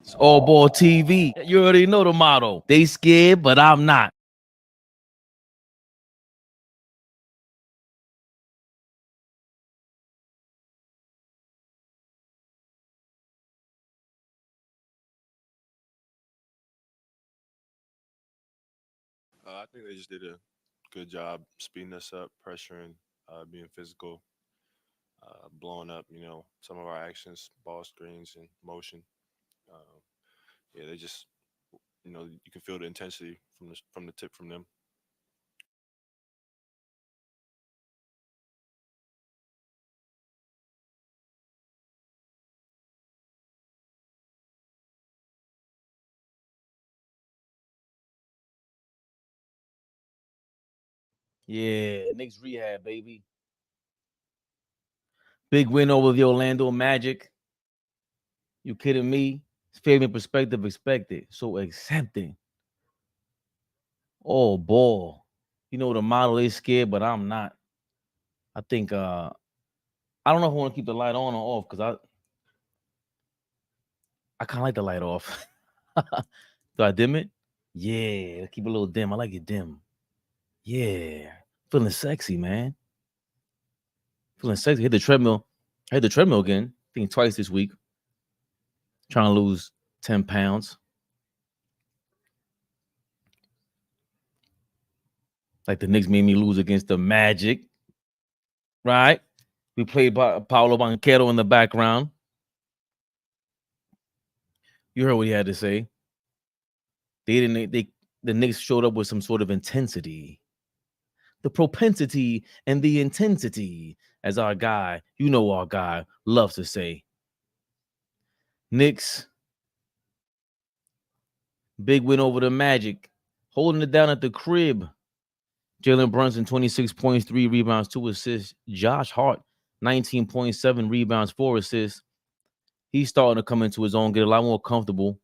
It's AllBall TV. You already know the motto. They scared, but I'm not. I think they just did a good job speeding us up, pressuring, being physical, blowing up, some of our actions, ball screens and motion. Uh, yeah, they just, you can feel the intensity from the tip from them. Yeah, Knicks Rehab, baby. Big win over the Orlando Magic. You kidding me? Fabian perspective expected. So accepting. Oh, ball. You know the model is scared, but I'm not. I think I don't know if I want to keep the light on or off because I kind of like the light off. Do I dim it? Yeah, keep it a little dim. I like it dim. Yeah. Feeling sexy, man. Feeling sexy. Hit the treadmill. I hit the treadmill again. I think twice this week. Trying to lose 10 pounds. Like the Knicks made me lose against the Magic. Right? We played Paolo Banchero in the background. You heard what he had to say. The Knicks showed up with some sort of intensity. The propensity and the intensity, as our guy, our guy, loves to say. Knicks, big win over the Magic, holding it down at the crib. Jalen Brunson, 26 points, 3 rebounds, 2 assists. Josh Hart, 19.7 rebounds, 4 assists. He's starting to come into his own, get a lot more comfortable.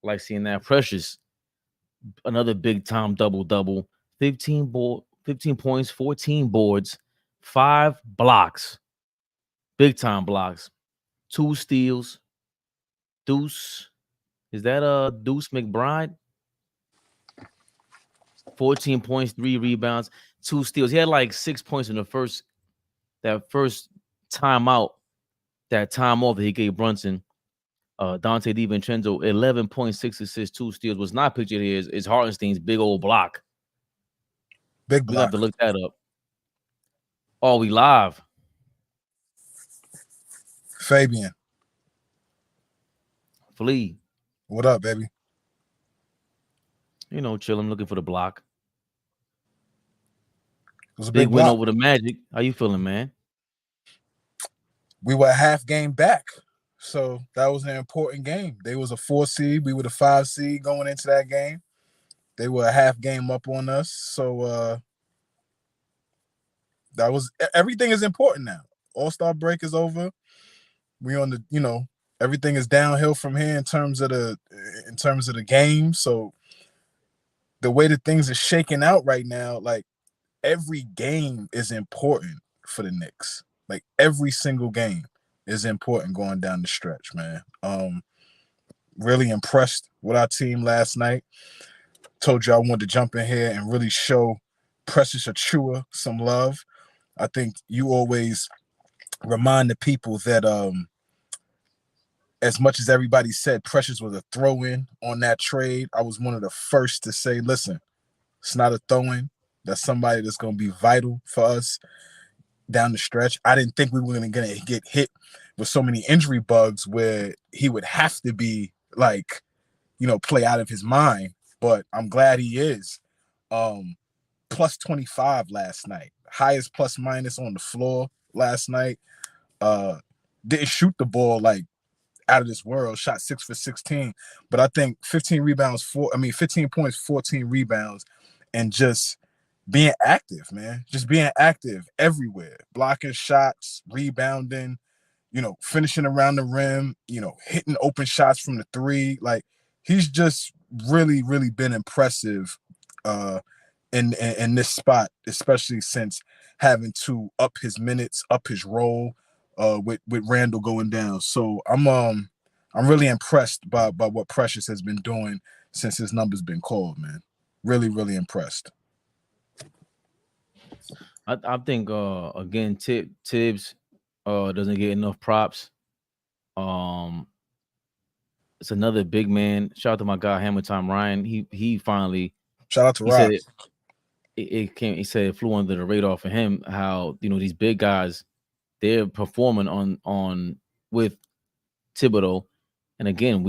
Like seeing that. Precious, another big-time double-double. 15 points, 14 boards, 5 blocks. Big-time blocks. 2 steals. Deuce. Is that Deuce McBride? 14 points, 3 rebounds, 2 steals. He had like 6 points in that first timeout, that time off that he gave Brunson. Dante DiVincenzo, 11.6 assists, 2 steals. What's not pictured here is Hartenstein's big old block. Big block. We have to look that up. Oh, we live. Fabian. Flea. What up, baby? Chilling, looking for the block. It was a big win block. over the Magic. How you feeling, man? We were a half game back. So that was an important game. They was a 4 seed. We were the 5 seed going into that game. They were a half game up on us. So that was everything is important now. All-Star break is over. We on the, everything is downhill from here in terms of the game. So the way that things are shaking out right now, like every game is important for the Knicks. Like every single game is important going down the stretch, man. Really impressed with our team last night. Told you I wanted to jump in here and really show Precious Achiuwa some love. I think you always remind the people that as much as everybody said Precious was a throw-in on that trade, I was one of the first to say, listen, it's not a throw-in. That's somebody that's going to be vital for us down the stretch. I didn't think we were going to get hit with so many injury bugs where he would have to be like, play out of his mind. But I'm glad he is. Plus 25 last night. Highest plus minus on the floor last night. Didn't shoot the ball like out of this world. Shot 6 for 16. But I think 15 points, 14 rebounds, and just being active, man. Just being active everywhere. Blocking shots, rebounding, finishing around the rim, hitting open shots from the 3. Like, he's just really, really been impressive in this spot, especially since having to up his minutes, up his role with Randall going down. So I'm I'm really impressed by what Precious has been doing since his number's been called, man. Really, really impressed. I think again Tibbs doesn't get enough props. It's another big man. Shout out to my guy Hammer Time Ryan. He finally shout out to he Rob. said it came. He said it flew under the radar for him. How these big guys, they're performing on with Thibodeau, and again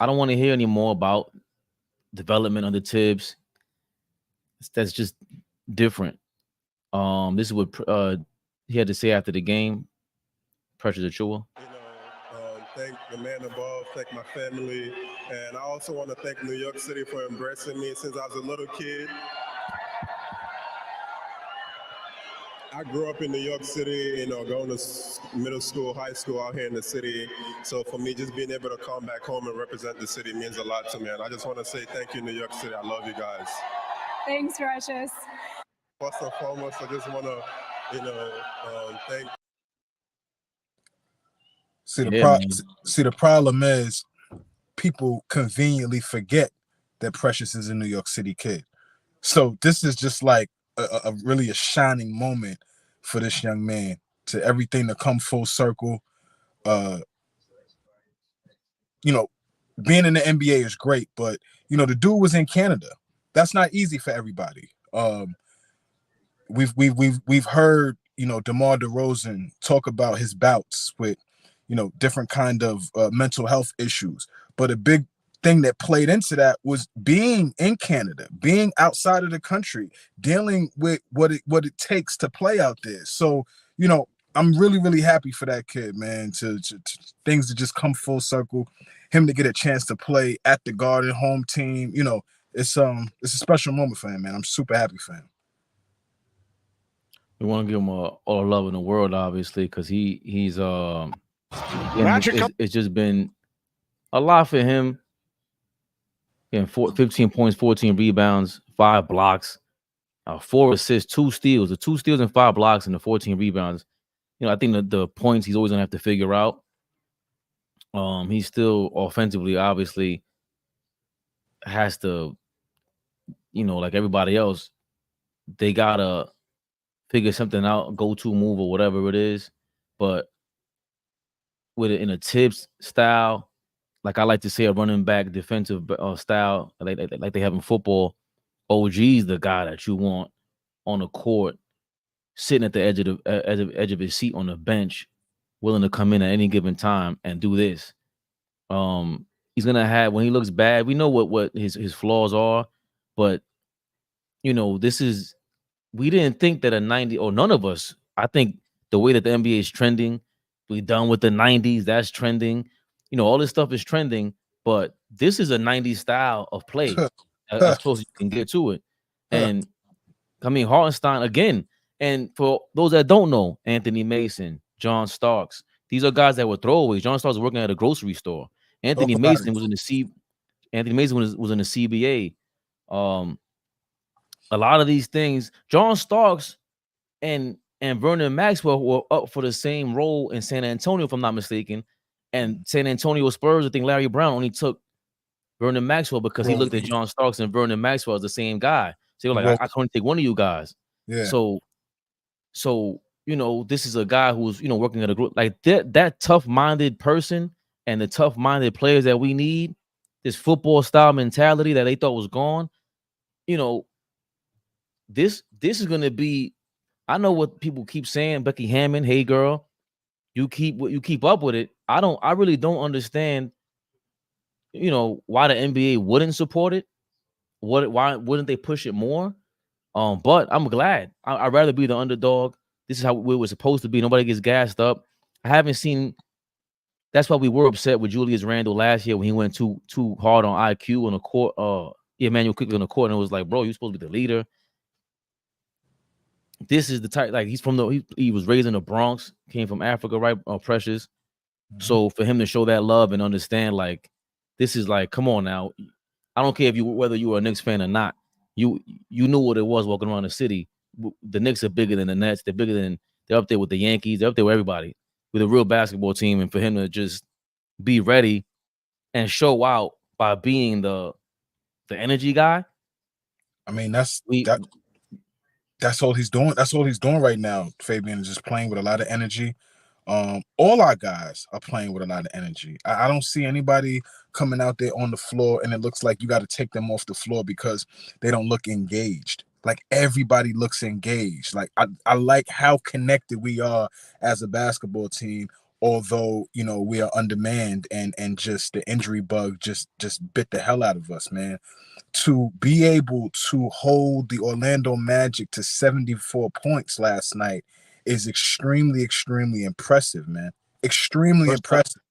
I don't want to hear any more about development under Tibbs. That's just different. This is what he had to say after the game. Precious Achiuwa. Thank the man above, thank my family, and I also want to thank New York City for embracing me since I was a little kid. I grew up in New York City, going to middle school, high school out here in the city. So for me, just being able to come back home and represent the city means a lot to me. And I just want to say thank you, New York City. I love you guys. Thanks, Precious. First and foremost, I just want to, thank. See, the problem is people conveniently forget that Precious is a New York City kid. So this is just like a really a shining moment for this young man, to everything to come full circle. Being in the NBA is great, but the dude was in Canada. That's not easy for everybody. We've heard DeMar DeRozan talk about his bouts with different kind of mental health issues, but a big thing that played into that was being in Canada, being outside of the country, dealing with what it takes to play out there. So I'm really, really happy for that kid, man, to things to just come full circle, him to get a chance to play at the Garden, home team. It's a special moment for him, man. I'm super happy for him. We want to give him all the love in the world, obviously, because he's it's just been a lot for him. Again, 15 points, 14 rebounds, 5 blocks, 4 assists, 2 steals. The 2 steals and 5 blocks and the 14 rebounds. I think the points he's always gonna have to figure out. He's still offensively, obviously, has to, like everybody else, they gotta figure something out, go-to move or whatever it is. But with it in a Tibbs style, like I like to say, a running back defensive style, like they have in football, OG's the guy that you want on the court, sitting at the edge of his seat on the bench, willing to come in at any given time and do this. He's gonna have, when he looks bad, we know what his flaws are, but we didn't think that a 90, or none of us, I think the way that the NBA is trending, we done with the 90s, that's trending. All this stuff is trending, but this is a 90s style of play, as close as you can get to it. And I mean, Hartenstein again. And for those that don't know, Anthony Mason, John Starks, these are guys that were throwaways. John Starks was working at a grocery store. Anthony Mason was in the CBA. A lot of these things, John Starks and Vernon Maxwell were up for the same role in San Antonio, if I'm not mistaken. And San Antonio Spurs, I think Larry Brown only took Vernon Maxwell because he looked at John Starks and Vernon Maxwell as the same guy. So you're like, I can only take one of you guys. Yeah. So this is a guy who's working at a group like that tough-minded person, and the tough-minded players that we need, this football style mentality that they thought was gone. This is gonna be. I know what people keep saying. Becky Hammond, hey girl, you keep up with it. I really don't understand. Why the NBA wouldn't support it. Why wouldn't they push it more? But I'm glad. I'd rather be the underdog. This is how we were supposed to be. Nobody gets gassed up. I haven't seen. That's why we were upset with Julius Randle last year when he went too hard on IQ on the court. Emmanuel quickly on the court, and it was like, bro, you're supposed to be the leader. This is the type, like he was raised in the Bronx, came from Africa, right? Precious. Mm-hmm. So for him to show that love and understand, like, this is like, come on now. I don't care whether you were a Knicks fan or not. You knew what it was walking around the city. The Knicks are bigger than the Nets. They're up there with the Yankees. They're up there with everybody. With a real basketball team. And for him to just be ready and show out by being the energy guy. I mean, that's all he's doing. That's all he's doing right now. Fabian is just playing with a lot of energy. All our guys are playing with a lot of energy. I don't see anybody coming out there on the floor and it looks like you got to take them off the floor because they don't look engaged. Like everybody looks engaged. Like I like how connected we are as a basketball team, although we are undermanned and just the injury bug just bit the hell out of us, man. To be able to hold the Orlando Magic to 74 points last night is extremely, extremely impressive, man. Extremely impressive.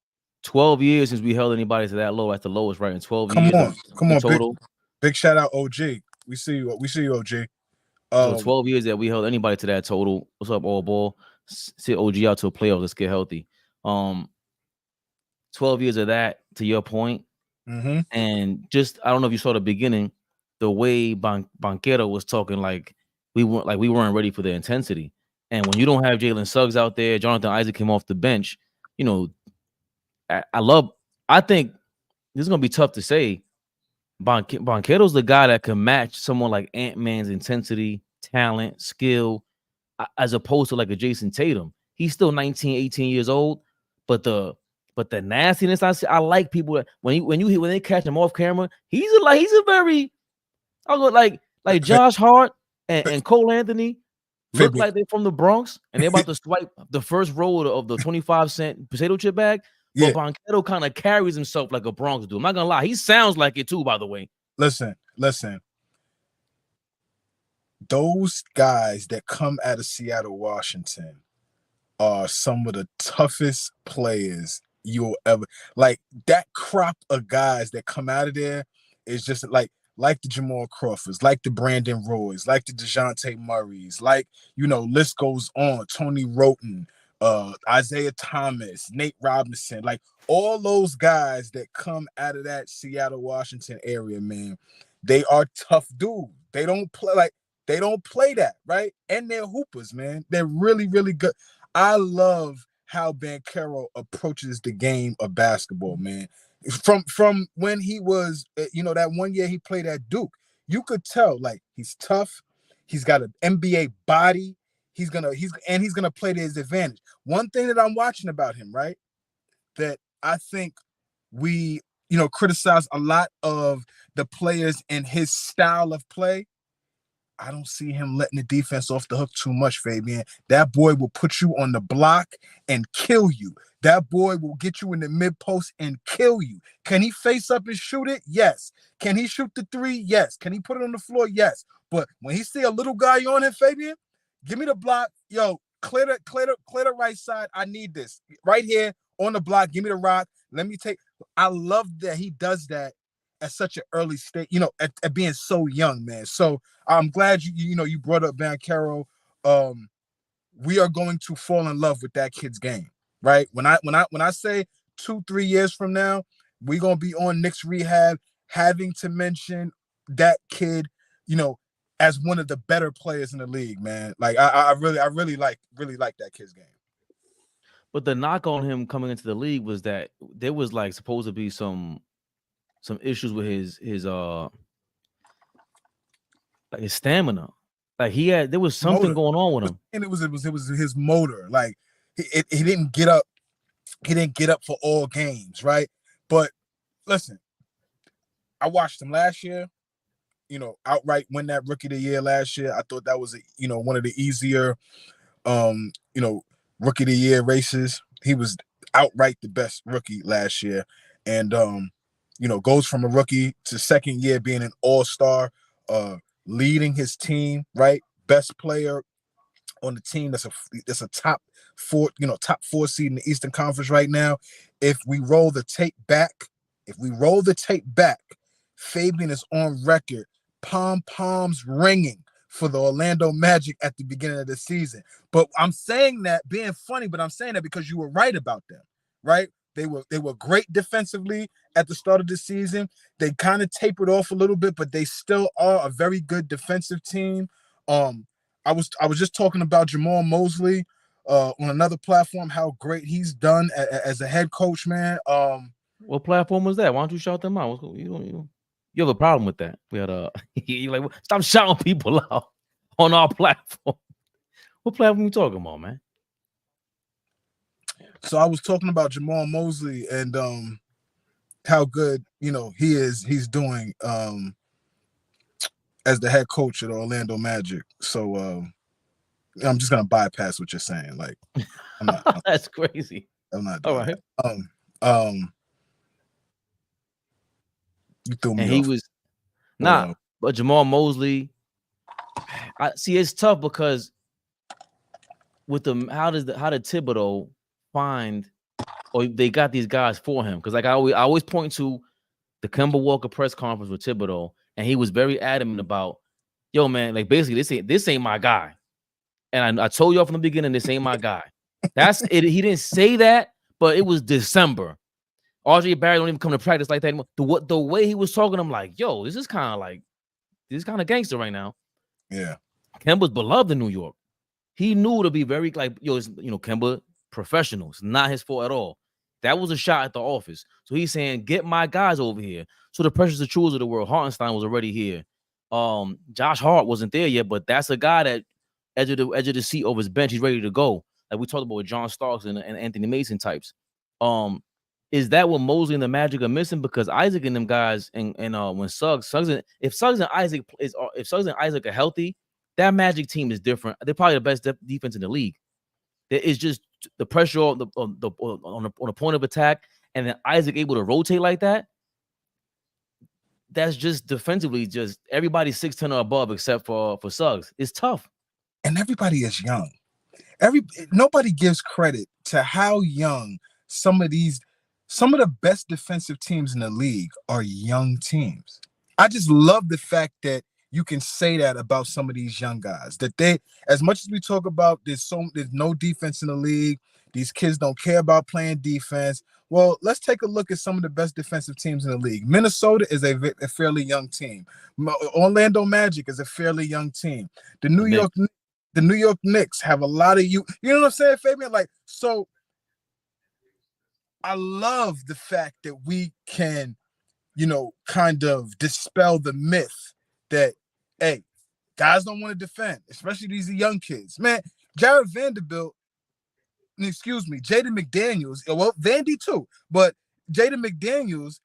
12 years since we held anybody to that low at the lowest, right? In 12 Come years. Come on, total. Big shout out, OG. We see you, OG. So 12 years that we held anybody to that total. What's up, AllBall? Sit OG out to a playoff. Let's get healthy. 12 years of that, to your point. Mm-hmm. And just, I don't know if you saw the beginning, the way Banchero was talking like we weren't ready for the intensity. And when you don't have Jalen Suggs out there, Jonathan Isaac came off the bench. I think this is gonna be tough to say. Banchero's the guy that can match someone like Ant-Man's intensity, talent, skill, as opposed to like a Jason Tatum. He's still 19, 18 years old, but the nastiness, I like people that when they catch him off camera, he's a very, I was like Josh Hart and Cole Anthony look like they're from the Bronx and they're about to swipe the first roll of the 25-cent potato chip bag. But Banchero kind of carries himself like a Bronx dude. I'm not gonna lie, he sounds like it too, by the way. Listen. Those guys that come out of Seattle, Washington are some of the toughest players you'll ever like. That crop of guys that come out of there is just like the Jamal Crawfords, like the Brandon Roys, like the DeJounte Murrays, like, list goes on. Tony Roten, Isaiah Thomas, Nate Robinson, like all those guys that come out of that Seattle, Washington area, man, they are tough dudes. They don't play that, right? And they're hoopers, man. They're really, really good. I love how Banchero approaches the game of basketball, man. From when he was, that one year he played at Duke, you could tell like he's tough. He's got an NBA body. He's gonna play to his advantage. One thing that I'm watching about him, right, that I think we, criticize a lot of the players in his style of play. I don't see him letting the defense off the hook too much, Fabian. That boy will put you on the block and kill you. That boy will get you in the mid post and kill you. Can he face up and shoot it? Yes. Can he shoot the three? Yes. Can he put it on the floor? Yes. But when he see a little guy on him, Fabian, give me the block. Yo, clear the right side. I need this. Right here on the block. Give me the rock. Let me take. I love that he does that at such an early stage, at being so young, man. So I'm glad you brought up Banchero. We are going to fall in love with that kid's game, right? When I say 2-3 years from now, we're gonna be on Knicks Rehab, having to mention that kid, as one of the better players in the league, man. Like I really like that kid's game. But the knock on him coming into the league was that there was like supposed to be some issues with his stamina. Like there was something motor. going on with him. And it was his motor. Like he didn't get up. He didn't get up for all games, right? But listen, I watched him last year, outright win that Rookie of the Year last year. I thought that was one of the easier Rookie of the Year races. He was outright the best rookie last year. And goes from a rookie to second year being an all-star, leading his team, right? Best player on the team. That's a top four seed in the Eastern Conference right now. If we roll the tape back, Fabian is on record, pom-poms ringing for the Orlando Magic at the beginning of the season. But I'm saying that being funny, but I'm saying that because you were right about them, right? They were great defensively at the start of the season. They kind of tapered off a little bit, but they still are a very good defensive team. I was just talking about Jamal Mosley. on another platform how great he's done as a head coach, man. What platform was that? Why don't you shout them out? You have a problem with that? We had you like stop shouting people out on our platform. What platform you talking about, man? So I was talking about Jamal Mosley and how good he's doing as the head coach at Orlando Magic. So I'm just gonna bypass what you're saying. Like, I'm not. That's crazy. I'm not doing all right. That. You threw me And off. he was but Jamal Mosley. I see it's tough because with the how did Thibodeau find or they got these guys for him? Because like I always point to the Kemba Walker press conference with Thibodeau, and he was very adamant about, yo, man, like basically this ain't my guy. And I told y'all from the beginning, this ain't my guy. That's it. He didn't say that, but it was December. RJ Barrett don't even come to practice like that anymore. The way he was talking, I'm like, yo, this is kind of gangster right now. Yeah. Kemba's beloved in New York. He knew to be very like, yo, Kemba professional. It's not his fault at all. That was a shot at the office. So he's saying, get my guys over here. So the Precious Achiuwas of the world, Hartenstein was already here. Josh Hart wasn't there yet, but that's a guy that edge of the seat over his bench. He's ready to go. Like we talked about with John Starks and Anthony Mason types. Is that what Mosley and the Magic are missing? Because Isaac and them guys and when if Suggs and Isaac are healthy, that Magic team is different. They're probably the best defense in the league. There is just the pressure on the point of attack, and then Isaac able to rotate like that. That's just defensively, just everybody's 6'10" or above except for Suggs. It's tough. And everybody is young. Nobody gives credit to how young some of the best defensive teams in the league are young teams. I just love the fact that you can say that about some of these young guys, that they, as much as we talk about there's no defense in the league, these kids don't care about playing defense. Well, let's take a look at some of the best defensive teams in the league. Minnesota is a fairly young team. Orlando Magic is a fairly young team. The New York Knicks have a lot of you know what I'm saying, Fabian? Like, so I love the fact that we can, kind of dispel the myth that, hey, guys don't want to defend, especially these young kids. Man, Jared Vanderbilt, Jaden McDaniels, well, Vandy too, but Jaden McDaniels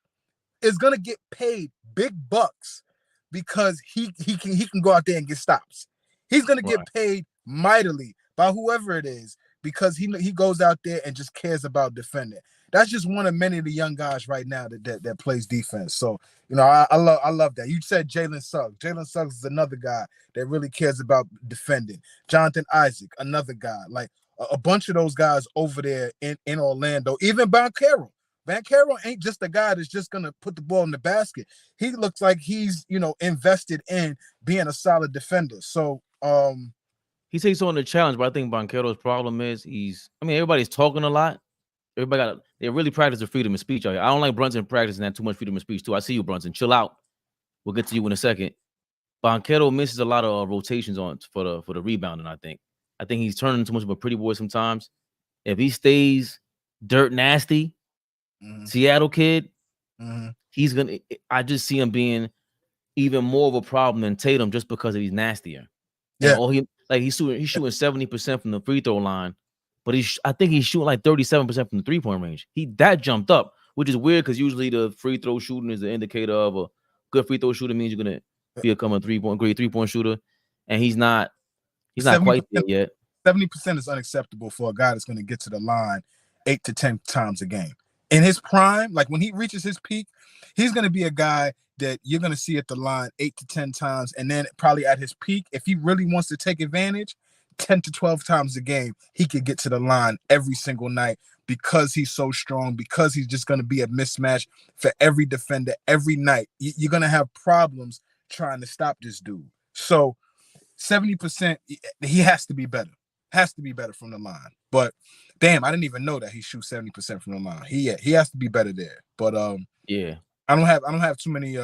is gonna get paid big bucks because he can go out there and get stops. He's gonna get paid mightily by whoever it is because he goes out there and just cares about defending. That's just one of many of the young guys right now that plays defense. So, I love that. You said Jalen Suggs. Jalen Suggs is another guy that really cares about defending. Jonathan Isaac, another guy. Like a bunch of those guys over there in Orlando. Even Banchero. Banchero ain't just a guy that's just gonna put the ball in the basket. He looks like he's invested in being a solid defender. So he takes on the challenge, but I think Banchero's problem is everybody's talking a lot. They really practice the freedom of speech out here. I don't like Brunson practicing that too much freedom of speech too. I see you, Brunson. Chill out. We'll get to you in a second. Banchero misses a lot of rotations for the rebounding. I think he's turning too much of a pretty boy sometimes. If he stays dirt nasty, Seattle kid, he's gonna. I just see him being even more of a problem than Tatum just because he's nastier. Yeah. He's shooting 70% from the free throw line. But I think he's shooting like 37% from the three-point range. That jumped up, which is weird because usually the free throw shooting is the indicator of a good free throw shooter means you're gonna become a great three-point shooter, and he's not quite there yet. 70% is unacceptable for a guy that's going to get to the line 8 to 10 times a game. In his prime, like when he reaches his peak, he's going to be a guy that you're going to see at the line 8 to 10 times, and then probably at his peak, if he really wants to take advantage, 10 to 12 times a game, he could get to the line every single night because he's so strong, because he's just going to be a mismatch for every defender every night. You're going to have problems trying to stop this dude. So 70%, he has to be better. Has to be better from the line. But damn, I didn't even know that he shoots 70% from the line. He has to be better there. But yeah, I don't have too many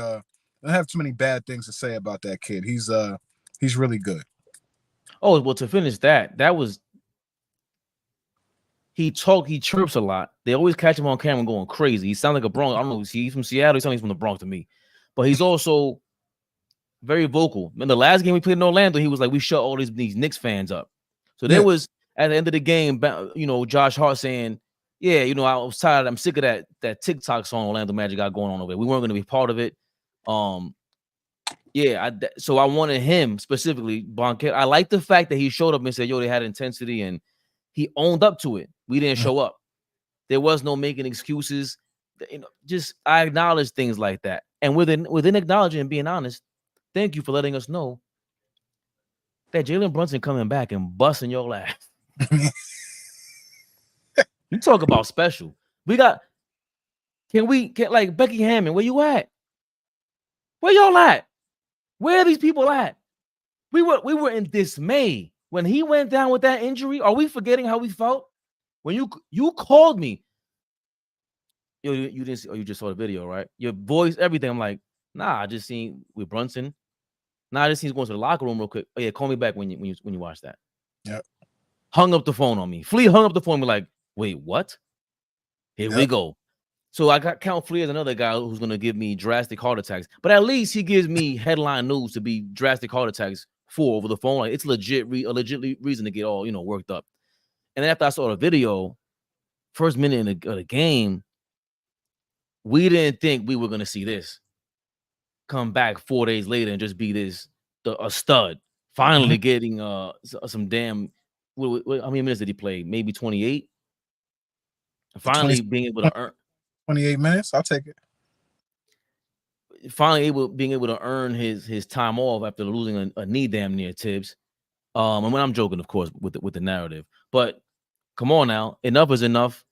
bad things to say about that kid. He's really good. Oh, well, to finish that was he chirps a lot. They always catch him on camera going crazy. He sounds like a Bronx. I don't know. He's from Seattle. He sounds like he's from the Bronx to me. But he's also very vocal. In the last game we played in Orlando, he was like, we shut all these Knicks fans up. So there was, at the end of the game, Josh Hart saying, yeah, I was tired. I'm sick of that TikTok song Orlando Magic got going on over there. We weren't going to be part of it. So I wanted him specifically, Banchero. I like the fact that he showed up and said, yo, they had intensity, and he owned up to it. We didn't show up. There was no making excuses. Just I acknowledge things like that. And within acknowledging and being honest, thank you for letting us know that Jalen Brunson coming back and busting your ass. You talk about special. Can like Becky Hammond, where you at? Where y'all at? Where are these people at? We were in dismay when he went down with that injury. Are we forgetting how we felt? When you called me, you didn't see, you just saw the video, right? Your voice, everything. I'm like, nah, I just seen with Brunson. Nah, I just seen he's going to the locker room real quick. Oh yeah, call me back when you watch that. Yeah. Hung up the phone on me. Flea hung up the phone. Me like, wait, what? Here we go. So I got Count Flea as another guy who's gonna give me drastic heart attacks. But at least he gives me headline news to be drastic heart attacks for over the phone. Like it's a legit reason to get all worked up. And then after I saw the video, first minute of the game, we didn't think we were gonna see this come back 4 days later and just be a stud. Finally getting some damn. How many minutes did he play? Maybe 28. Finally being able to earn 28 minutes. I'll take it. Finally being able to earn his time off after losing a knee damn near Tibbs. And when I'm joking, of course, with the narrative. But come on now, enough is enough.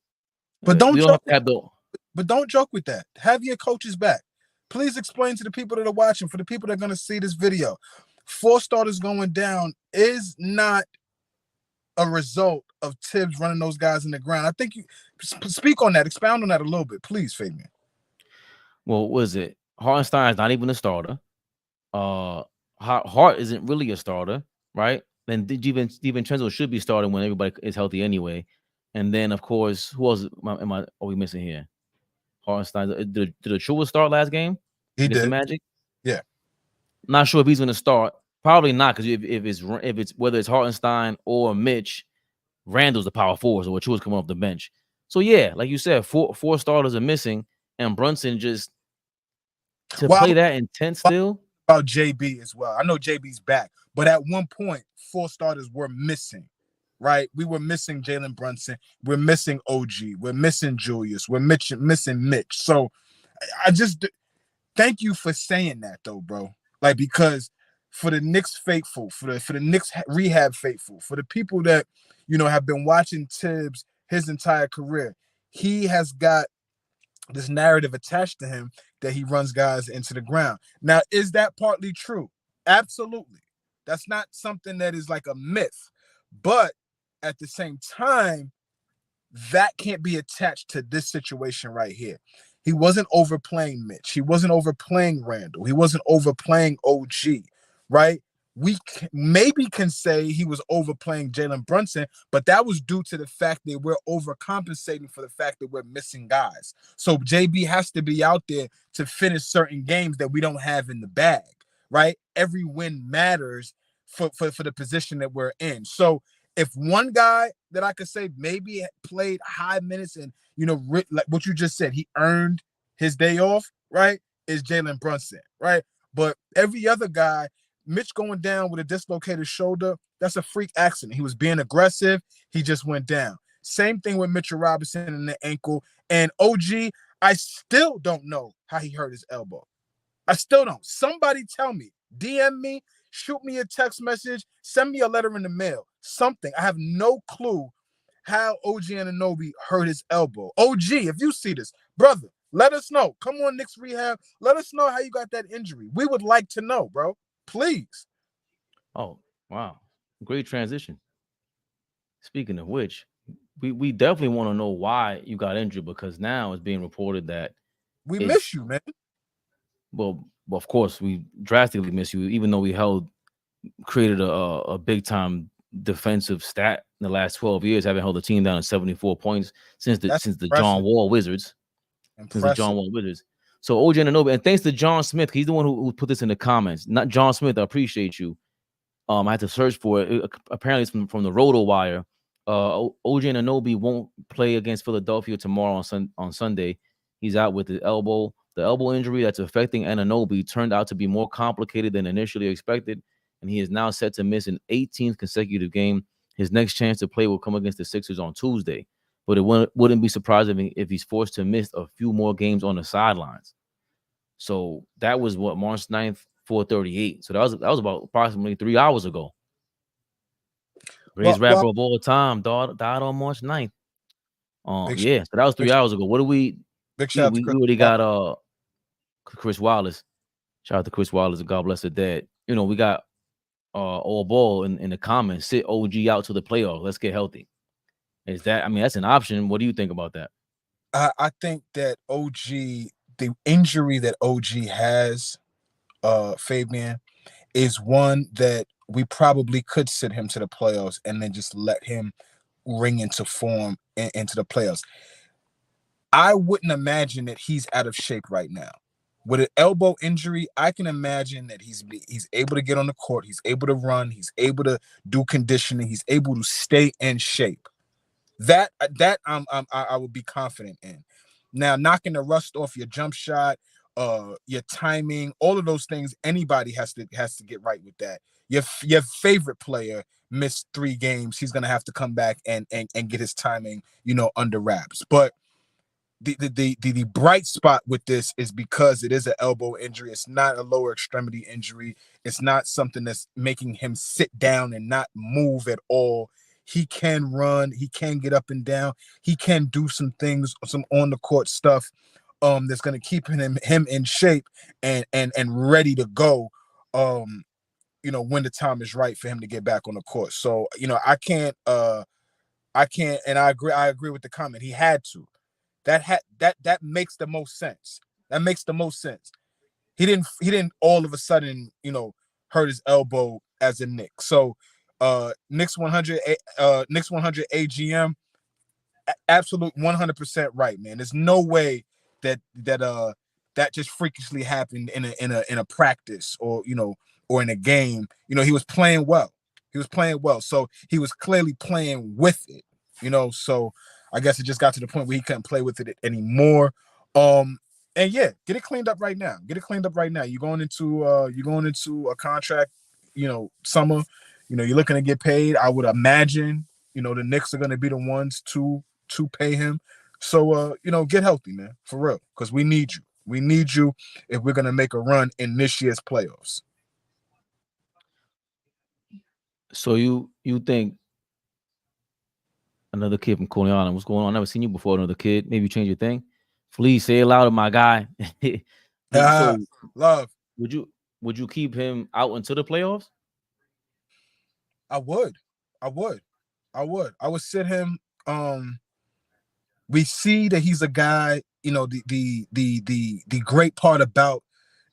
But don't joke with that. Have your coaches back. Please explain to the people that are watching, for the people that are going to see this video, 4 starters going down is not a result of Tibbs running those guys in the ground. I think you speak on that, expound on that a little bit, please, Fabian. Well, what was it? Hartenstein's not even a starter. Hart isn't really a starter, right? And DiVincenzo should be starting when everybody is healthy anyway. And then, of course, who else are we missing here? Hartenstein. Did Achiuwa start last game? He did. The Magic? Yeah. Not sure if he's going to start. Probably not, because if it's whether it's Hartenstein or Mitch, Randall's the power forward, so Achiuwa's coming off the bench. So yeah, like you said, four starters are missing, and Brunson just play that intense still. About JB as well. I know JB's back, but at one point, 4 starters were missing. Right, we were missing Jalen Brunson. We're missing OG. We're missing Julius. We're missing Mitch. So I just thank you for saying that, though, bro. Like, because for the Knicks faithful, for the Knicks rehab faithful, for the people that have been watching Tibbs his entire career, he has got this narrative attached to him that he runs guys into the ground. Now, is that partly true? Absolutely. That's not something that is like a myth, but at the same time, that can't be attached to this situation right here. He wasn't overplaying Mitch. He wasn't overplaying Randall. He wasn't overplaying OG, right? We maybe can say he was overplaying Jalen Brunson, but that was due to the fact that we're overcompensating for the fact that we're missing guys. So JB has to be out there to finish certain games that we don't have in the bag, right? Every win matters for the position that we're in. So if one guy that I could say maybe played high minutes and, like what you just said, he earned his day off, right, is Jalen Brunson, right? But every other guy, Mitch going down with a dislocated shoulder, that's a freak accident. He was being aggressive. He just went down. Same thing with Mitchell Robinson and the ankle. And OG, I still don't know how he hurt his elbow. I still don't. Somebody tell me. DM me. Shoot me a text message, send me a letter in the mail, something. I have no clue how OG Anunoby hurt his elbow. OG, if you see this, brother, let us know. Come on, Knicks Rehab. Let us know how you got that injury. We would like to know, bro. Please. Oh, wow. Great transition. Speaking of which, we definitely want to know why you got injured, because now it's being reported that we miss you, man. Well, of course, we drastically miss you, even though we created a big time defensive stat in the last 12 years, having held the team down to 74 points since the Impressive. John Wall Wizards. Since the John Wall Wizards. So OG Anunoby, and thanks to John Smith, he's the one who put this in the comments. Not John Smith, I appreciate you. I had to search for it. Apparently, it's from the Roto Wire. OG Anunoby won't play against Philadelphia tomorrow on Sunday. He's out with the elbow. The elbow injury that's affecting Anunoby turned out to be more complicated than initially expected, and he is now set to miss an 18th consecutive game. His next chance to play will come against the Sixers on Tuesday, but it wouldn't be surprising if he's forced to miss a few more games on the sidelines. So that was what, March 9th, 4:38. So that was about approximately 3 hours ago. Greatest rapper of all time died on March 9th. Yeah, so that was 3 hours ago. What do we? Big shout out to we already got Chris Wallace. Shout out to Chris Wallace and God bless the dead. You know, we got AllBall in the comments. Sit OG out to the playoffs. Let's get healthy. Is that? I mean, that's an option. What do you think about that? I think that OG, the injury that OG has, Fabian, is one that we probably could sit him to the playoffs and then just let him ring into form into the playoffs. I wouldn't imagine that he's out of shape right now. With an elbow injury, I can imagine that he's able to get on the court, he's able to run, he's able to do conditioning, he's able to stay in shape. That I would be confident in. Now, knocking the rust off your jump shot, your timing, all of those things, anybody has to get right with that. Your favorite player missed 3 games. He's gonna have to come back and get his timing, under wraps. But the bright spot with this is because it is an elbow injury. It's not a lower extremity injury. It's not something that's making him sit down and not move at all. He can run. He can get up and down. He can do some things, some on the court stuff, that's going to keep him in shape and ready to go. When the time is right for him to get back on the court. So I can't, and I agree with the comment. He had to. That makes the most sense. That makes the most sense. He didn't all of a sudden, hurt his elbow as a Knick. So Knicks 100 AGM, absolute 100% right, man. There's no way that just freakishly happened in a practice or in a game. He was playing well. So he was clearly playing with it. So I guess it just got to the point where he couldn't play with it anymore. And yeah, get it cleaned up right now. You're going into a contract, summer. You're looking to get paid. I would imagine, the Knicks are going to be the ones to pay him. So get healthy, man, for real, because we need you. We need you if we're going to make a run in this year's playoffs. So you think another kid from Coney Island? What's going on? I've never seen you before. Another kid. Maybe you change your thing. Please say it louder, my guy. So, love. Would you keep him out until the playoffs? I would sit him. We see that he's a guy. The great part about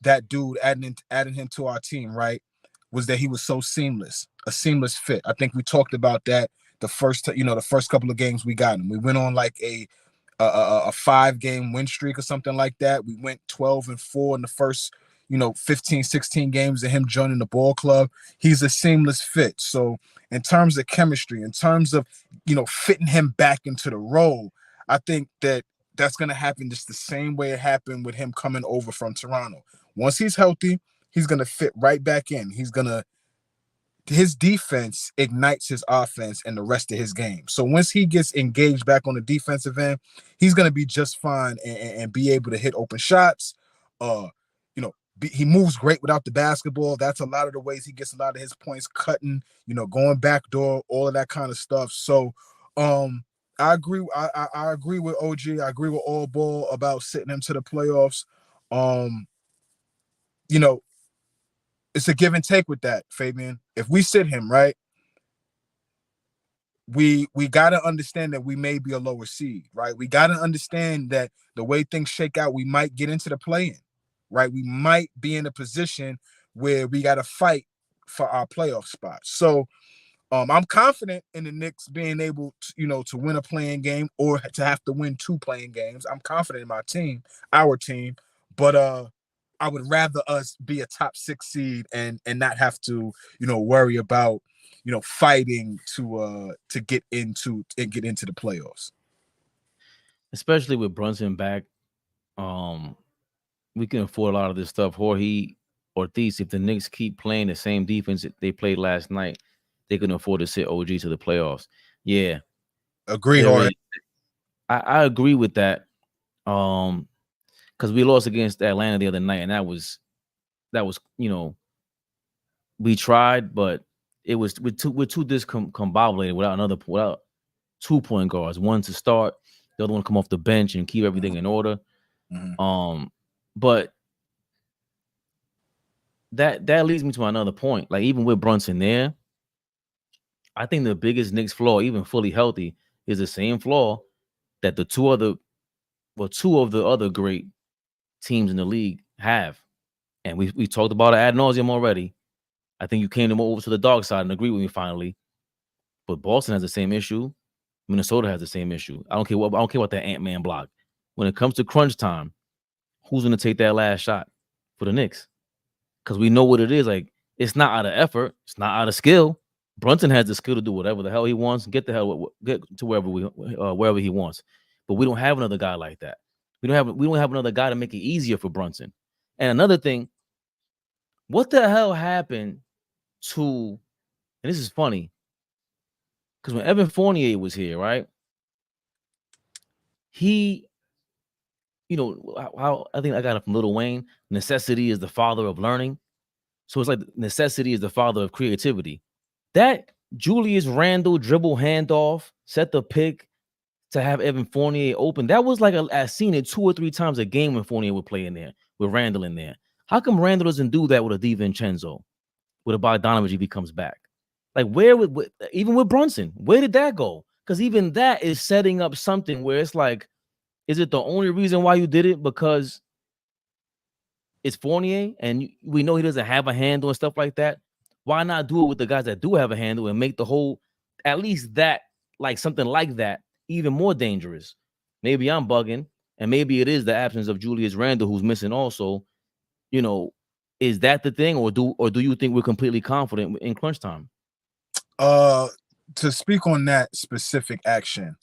that dude adding him to our team, right, was that he was so seamless, a seamless fit. I think we talked about that the first couple of games we got him. We went on like a 5-game win streak or something like that. We went 12-4 in the first 15, 16 games of him joining the ball club. He's a seamless fit. So in terms of chemistry, in terms of fitting him back into the role, I think that's going to happen just the same way it happened with him coming over from Toronto. Once he's healthy, he's going to fit right back in. His defense ignites his offense and the rest of his game. So once he gets engaged back on the defensive end, he's going to be just fine and be able to hit open shots. He moves great without the basketball. That's a lot of the ways he gets a lot of his points, cutting, going backdoor, all of that kind of stuff. So I agree. I agree with OG. I agree with AllBall about sitting him to the playoffs. It's a give and take with that, Fabian. If we sit him, right, we got to understand that we may be a lower seed, right? We got to understand that the way things shake out, we might get into the play-in, right? We might be in a position where we got to fight for our playoff spot. So I'm confident in the Knicks being able to, to win a playing game or to have to win 2 playing games. I'm confident in my team, our team, but I would rather us be a top 6 seed and not have to, worry about, fighting to get into the playoffs. Especially with Brunson back, we can afford a lot of this stuff. Jorge Ortiz, if the Knicks keep playing the same defense that they played last night, they can afford to sit OG to the playoffs. Yeah. Agree, Jorge. I agree with that. Because we lost against Atlanta the other night, and that was, we tried, but it was we're too discombobulated without 2 point guards, one to start, the other one come off the bench and keep everything in order. Mm-hmm. But that leads me to another point. Like, even with Brunson there, I think the biggest Knicks flaw, even fully healthy, is the same flaw that two of the other great teams in the league have. And we talked about it ad nauseum already. I think you came over to the dark side and agree with me finally. But Boston has the same issue. Minnesota has the same issue. I don't care about that Ant-Man block. When it comes to crunch time, who's going to take that last shot for the Knicks? Because we know what it is. Like, it's not out of effort. It's not out of skill. Brunson has the skill to do whatever the hell he wants, get to wherever he wants. But we don't have another guy like that. We don't have another guy to make it easier for Brunson. And another thing, what the hell happened to, and this is funny, because when Evan Fournier was here, right? He, how I think I got it from Lil Wayne, necessity is the father of learning. So it's like necessity is the father of creativity. That Julius Randle dribble handoff, set the pick to have Evan Fournier open. That was like I've seen it 2 or 3 times a game when Fournier would play in there with Randle in there. How come Randle doesn't do that with a DiVincenzo, with a Bogdanovich if he comes back? Like, even with Brunson, where did that go? Because even that is setting up something where it's like, is it the only reason why you did it because it's Fournier and we know he doesn't have a handle and stuff like that? Why not do it with the guys that do have a handle and make the whole, at least that, like something like that, even more dangerous? Maybe I'm bugging, and maybe it is the absence of Julius Randle who's missing also. Is that the thing, or do you think we're completely confident in crunch time? To speak on that specific action,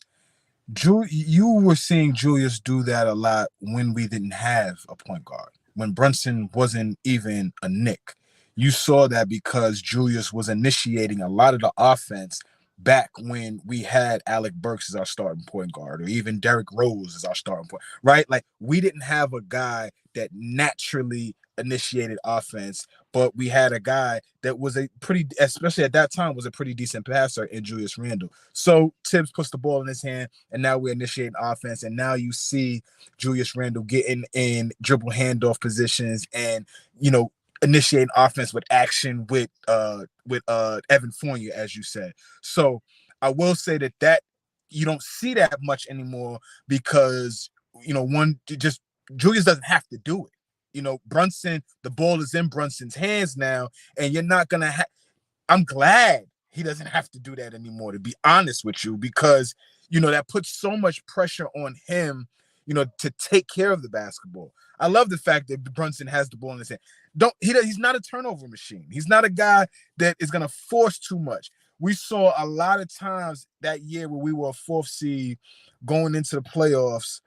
you were seeing Julius do that a lot when we didn't have a point guard. When Brunson wasn't even a Knick, you saw that because Julius was initiating a lot of the offense back when we had Alec Burks as our starting point guard, or even Derrick Rose as our starting point, right? Like, we didn't have a guy that naturally initiated offense, but we had a guy that was especially at that time, was a pretty decent passer in Julius Randle. So Tibbs puts the ball in his hand, and now we're initiating offense, and now you see Julius Randle getting in dribble handoff positions and, initiating offense with action with Evan Fournier, as you said. So I will say that you don't see that much anymore because, Julius doesn't have to do it. Brunson, the ball is in Brunson's hands now, and you're not going to I'm glad he doesn't have to do that anymore, to be honest with you, because, that puts so much pressure on him, to take care of the basketball. I love the fact that Brunson has the ball in his hand. He's not a turnover machine. He's not a guy that is going to force too much. We saw a lot of times that year where we were a 4th seed going into the playoffs,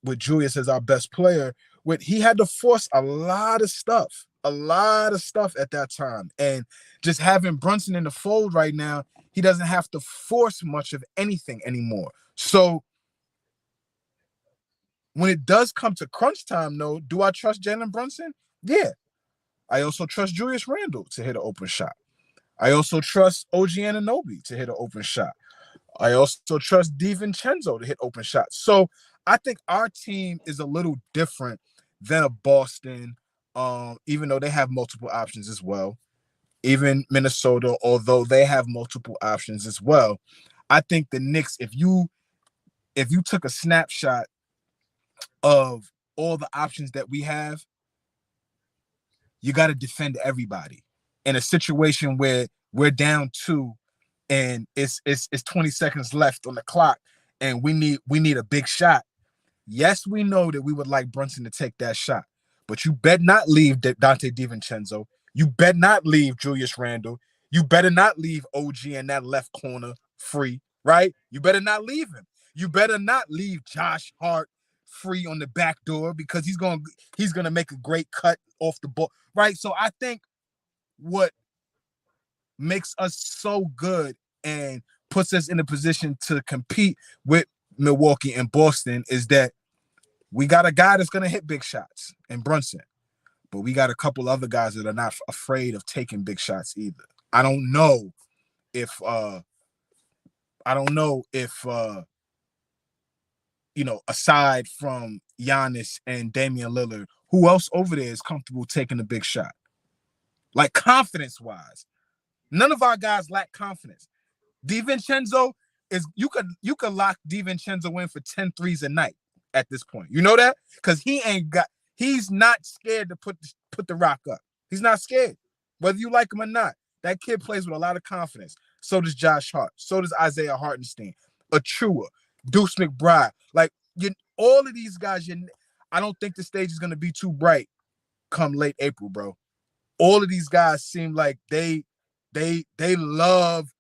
with Julius as our best player, he had to force a lot of stuff at that time. And just having Brunson in the fold right now, he doesn't have to force much of anything anymore. So when it does come to crunch time, though, do I trust Jalen Brunson? Yeah. I also trust Julius Randle to hit an open shot. I also trust OG Anunoby to hit an open shot. I also trust DiVincenzo to hit open shots. So I think our team is a little different than a Boston, even though they have multiple options as well. Even Minnesota, although they have multiple options as well. I think the Knicks, if you took a snapshot of all the options that we have, you got to defend everybody. In a situation where we're down 2 and it's 20 seconds left on the clock, and we need a big shot. Yes, we know that we would like Brunson to take that shot, but you bet not leave Dante DiVincenzo. You bet not leave Julius Randle. You better not leave OG in that left corner free, right? You better not leave him. You better not leave Josh Hart free on the back door, because he's gonna make a great cut off the ball, right? So I think what makes us so good and puts us in a position to compete with Milwaukee and Boston is that we got a guy that's going to hit big shots in Brunson, but we got a couple other guys that are not afraid of taking big shots either. I don't know if aside from Giannis and Damian Lillard, who else over there is comfortable taking a big shot? Like, confidence-wise. None of our guys lack confidence. DiVincenzo is you could lock DiVincenzo in for 10 threes a night at this point. You know that? Because he's not scared to put the rock up. He's not scared. Whether you like him or not. That kid plays with a lot of confidence. So does Josh Hart. So does Isaiah Hartenstein. Achiuwa, Deuce McBride. Like, all of these guys, I don't think the stage is going to be too bright come late April, bro. All of these guys seem like they love,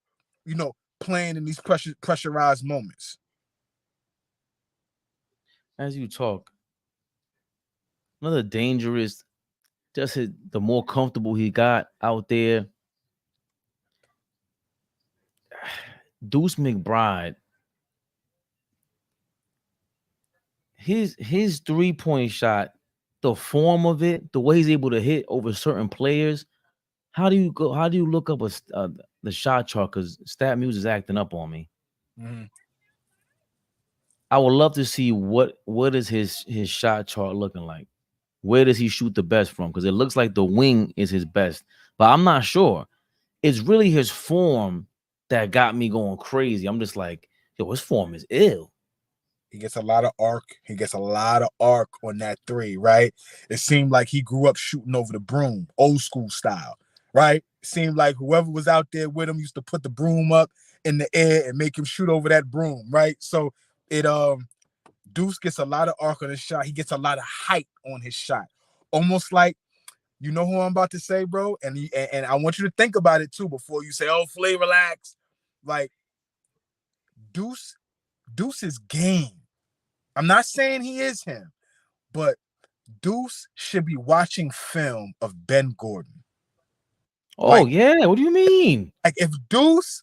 playing in these pressurized moments. As you talk, another dangerous, the more comfortable he got out there. Deuce McBride, his 3-point shot, the form of it, the way he's able to hit over certain players. How do you look up the shot chart? Because StatMuse is acting up on me. Mm-hmm. I would love to see what is his shot chart looking like. Where does he shoot the best from? Because it looks like the wing is his best, but I'm not sure. It's really his form that got me going crazy. I'm just like, yo, his form is ill. He gets a lot of arc. He gets a lot of arc on that three, right? It seemed like he grew up shooting over the broom, old school style, right? It seemed like whoever was out there with him used to put the broom up in the air and make him shoot over that broom, right? So Deuce gets a lot of arc on his shot. He gets a lot of height on his shot. Almost like, you know who I'm about to say, bro? And I want you to think about it too before you say, oh, Flay, relax. Like, Deuce's game. I'm not saying he is him, but Deuce should be watching film of Ben Gordon. Oh, yeah. What do you mean? Like, if Deuce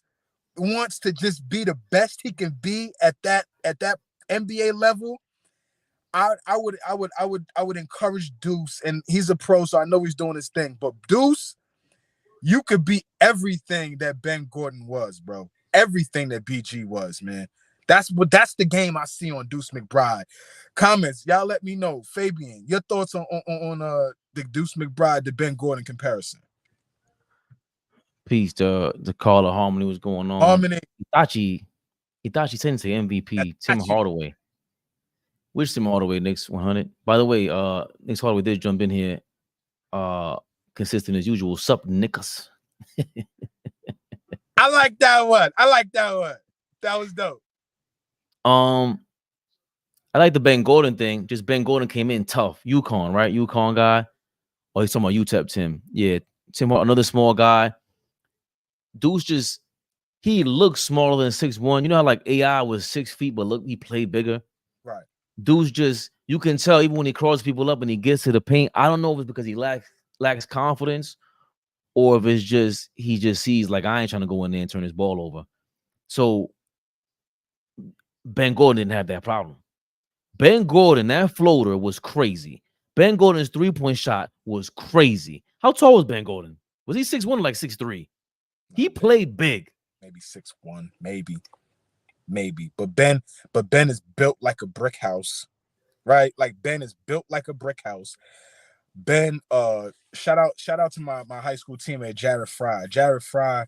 wants to just be the best he can be at that NBA level, I would encourage Deuce, and he's a pro, so I know he's doing his thing. But Deuce, you could be everything that Ben Gordon was, bro. Everything that BG was, man. That's the game I see on Deuce McBride. Comments, y'all let me know. Fabian, your thoughts on the Deuce McBride to Ben Gordon comparison. Peace. The caller Harmony was going on. Harmony. Itachi Sensei MVP, Tim Hardaway. Which Tim Hardaway, Knicks 100. By the way, Knicks Hardaway did jump in here. Consistent as usual. Sup, Nickus. I like that one. That was dope. I like the Ben Gordon thing. Just Ben Gordon came in tough. UConn, right? UConn guy. Oh, he's talking about UTEP Tim. Yeah, Tim, another small guy. Deuce he looks smaller than 6'1". You know how like AI was 6 feet, but look, he played bigger. Right. Deuce you can tell even when he crosses people up and he gets to the paint. I don't know if it's because he lacks confidence or if it's he just sees like, I ain't trying to go in there and turn his ball over. So Ben Gordon didn't have that problem. Ben Gordon, that floater was crazy. Ben Gordon's 3-point shot was crazy. How tall was Ben Gordon? Was he 6'1" or like 6'3"? He played big. Maybe 6'1", maybe. But Ben is built like a brick house, right? Like Ben is built like a brick house. Ben, shout out to my high school teammate Jared Fry. Jared Fry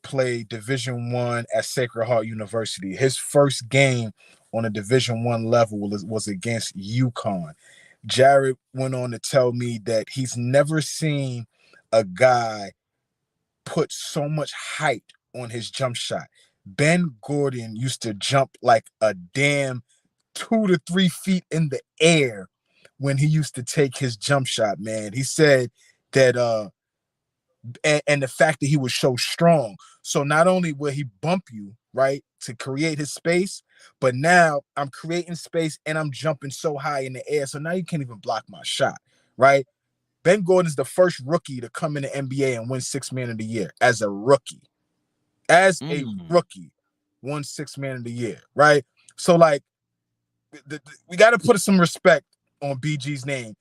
played Division I at Sacred Heart University. His first game on a Division I level was against UConn. Jared went on to tell me that he's never seen a guy put so much height on his jump shot. Ben Gordon used to jump like a damn 2 to 3 feet in the air when he used to take his jump shot, man. He said that and the fact that he was so strong. So not only will he bump you, right, to create his space, but now I'm creating space and I'm jumping so high in the air. So now you can't even block my shot, right? Ben Gordon is the first rookie to come in the NBA and win Sixth Man of the Year as a rookie. As a rookie, won Sixth Man of the Year, right? So like, we got to put some respect on BG's name.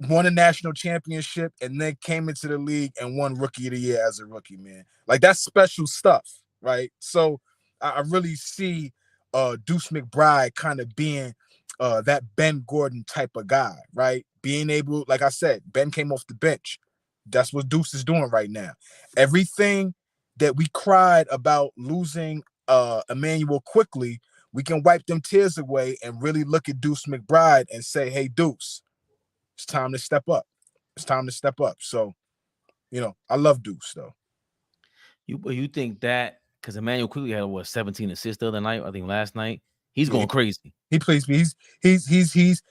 Won a national championship and then came into the league and won Rookie of the Year as a rookie, man. Like, that's special stuff, right? So I really see Deuce McBride kind of being that Ben Gordon type of guy, right? Being able, like I said, Ben came off the bench. That's what Deuce is doing right now. Everything that we cried about losing Emmanuel quickly, we can wipe them tears away and really look at Deuce McBride and say, hey, Deuce, it's time to step up. It's time to step up. So, you know, I love Deuce, though. You think that because Emmanuel quickly had 17 assists the other night, I think last night, he's going crazy. He plays me. He's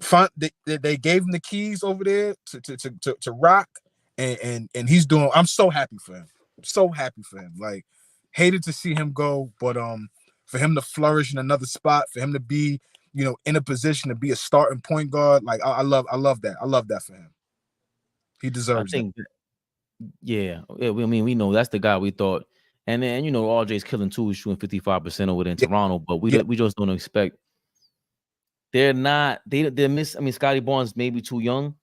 fun. They gave him the keys over there to rock, and he's doing. I'm so happy for him. So happy for him. Like, hated to see him go, but for him to flourish in another spot, for him to be, you know, in a position to be a starting point guard, like I love that. I love that for him. He deserves it. Yeah. I mean, we know that's the guy we thought. And then, you know, RJ's killing too. He's shooting 55% over there in Toronto, but we just don't expect. They're miss. I mean, Scotty Barnes may be too young.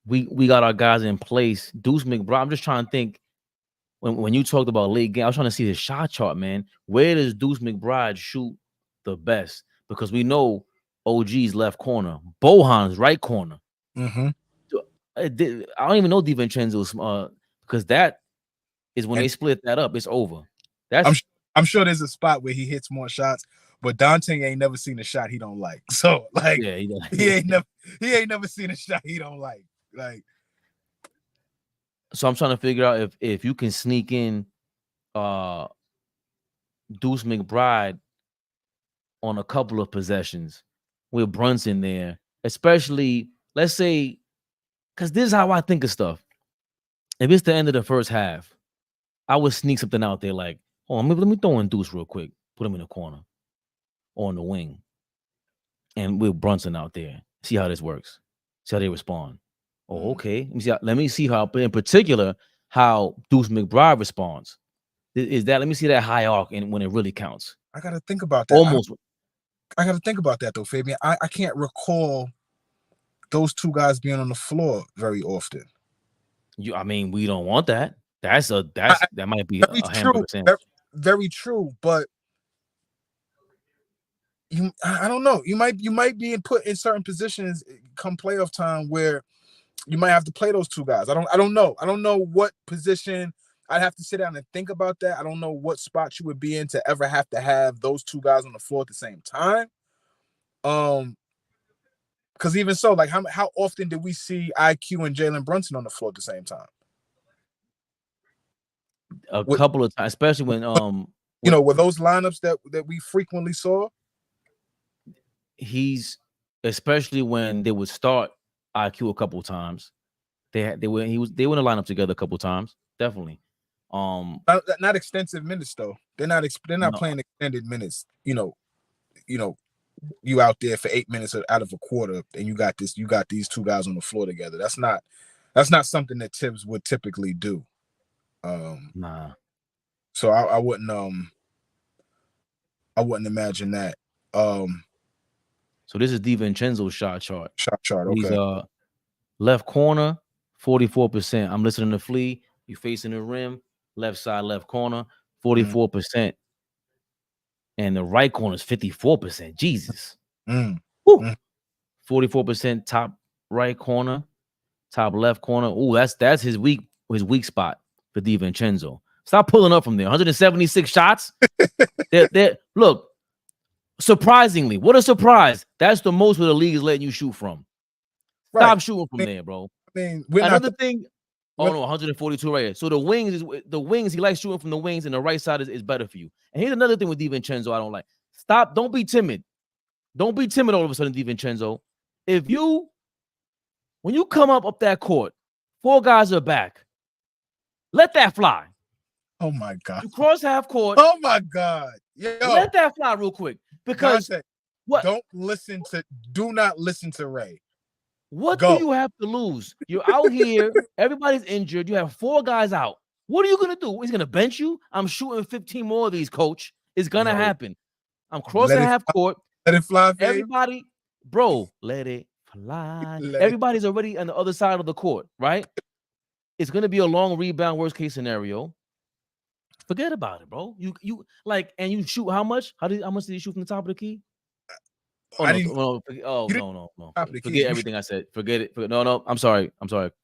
We got our guys in place. Deuce McBride. I'm just trying to think. When you talked about late game, I was trying to see his shot chart, man. Where does Deuce McBride shoot the best? Because we know OG's left corner, Bohan's right corner. Mm-hmm. I don't even know DiVincenzo's because that is when they split that up, it's over. I'm sure there's a spot where he hits more shots, but Dante ain't never seen a shot he don't like. So like, yeah, he ain't never seen a shot he don't like. Like, so I'm trying to figure out if you can sneak in Deuce McBride on a couple of possessions with Brunson there, especially, let's say, because this is how I think of stuff. If it's the end of the first half, I would sneak something out there like, oh, let me throw in Deuce real quick, put him in the corner or on the wing, and with Brunson out there, see how this works, see how they respond. Oh, okay. Let me see how, in particular, how Deuce McBride responds. Let me see that high arc and when it really counts. I gotta think about that. I gotta think about that though, Fabian. I can't recall those two guys being on the floor very often. I mean, we don't want that. That might be a hamburger sandwich. Very true, but I don't know. You might be put in certain positions come playoff time where you might have to play those two guys. I don't know. I don't know what position. I'd have to sit down and think about that. I don't know what spot you would be in to ever have to have those two guys on the floor at the same time. Because even so, like how often did we see IQ and Jalen Brunson on the floor at the same time? A couple of times, especially when you know, were those lineups that we frequently saw? Especially when they would start IQ a couple of times. They were in the lineup together a couple of times, definitely. Not extensive minutes though. They're not playing extended minutes. You know, you out there for 8 minutes out of a quarter, and you got these two guys on the floor together. That's not something that Tibbs would typically do. Nah. So I wouldn't imagine that. So this is DiVincenzo's shot chart. Okay. He's left corner, 44%. I'm listening to Flea. You facing the rim, left side, left corner, 44%. And the right corner is 54%. Jesus. 44% top right corner, top left corner. Oh, that's his weak spot for DiVincenzo. Stop pulling up from there. 176 shots. Look, surprisingly, what a surprise. That's the most where the league is letting you shoot from. Stop shooting from there, bro. I mean, Oh no, 142 right here. So the wings. He likes shooting from the wings, and the right side is better for you. And here's another thing with DiVincenzo I don't like. Stop. Don't be timid. Don't be timid all of a sudden, DiVincenzo. When you come up that court, 4 guys are back. Let that fly. Oh my God. You cross half court. Oh my God. Yo, let that fly real quick. Because Dante, what? Do not listen to Ray. What do you have to lose? You're out here. Everybody's injured. You have 4 guys out. What are you going to do? He's going to bench you? I'm shooting 15 more of these, coach. It's going to happen. I'm crossing half court. Let it fly, babe. Everybody, bro, let it fly. Everybody's already on the other side of the court, right? It's going to be a long rebound, worst case scenario. Forget about it, bro. You like, and you shoot how much? How much did you shoot from the top of the key? Oh, no. Forget everything I said. Forget it. No. I'm sorry,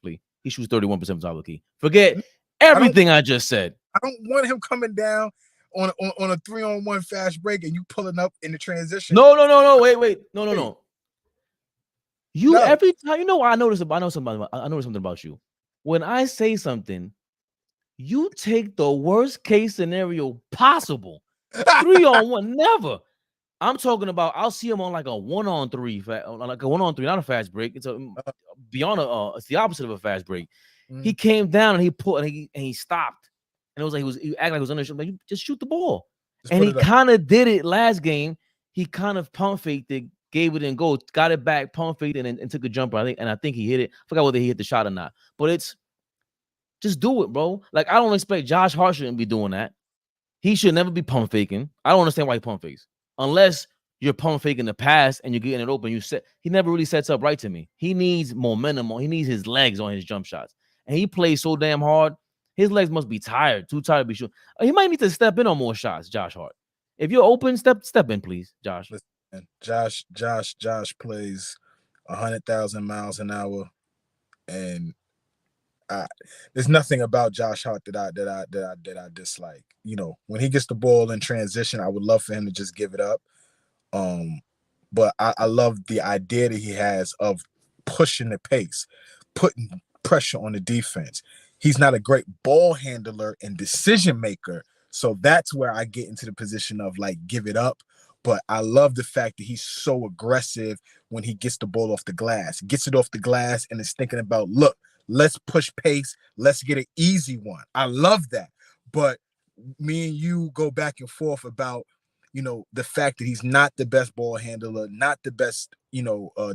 please. He shoots 31% from the top of the key. Forget everything I just said. I don't want him coming down on a 3-on-1 fast break and you pulling up in the transition. No. Wait. No. Every time, I know something about you. When I say something, you take the worst case scenario possible. 3-on-1, never. I'm talking about I'll see him on like a 1-on-3, like a 1-on-3, not a fast break. It's it's the opposite of a fast break. He came down and he pulled and he stopped. And it was like he acted like he was under. Like, you just shoot the ball. And he kind of did it last game. He kind of pump faked it, gave it and go, got it back, pump faked it, and took a jumper. I think he hit it. I forgot whether he hit the shot or not. But it's just do it, bro. Like, I don't expect Josh Hart shouldn't be doing that. He should never be pump faking. I don't understand why he pump fakes. Unless you're pump faking the pass and you're getting it open. He never really sets up right to me. He needs momentum. He needs his legs on his jump shots. And he plays so damn hard. His legs must be tired. Too tired to be shooting. He might need to step in on more shots, Josh Hart. If you're open, step in, please, Josh. Listen, Josh plays 100,000 miles an hour. And there's nothing about Josh Hart that I dislike. When he gets the ball in transition, I would love for him to just give it up. But I love the idea that he has of pushing the pace, putting pressure on the defense. He's not a great ball handler and decision maker, so that's where I get into the position of like give it up. But I love the fact that he's so aggressive when he gets the ball off the glass, gets it off the glass, and is thinking about, look, let's push pace. Let's get an easy one. I love that. But me and you go back and forth about, the fact that he's not the best ball handler, not the best,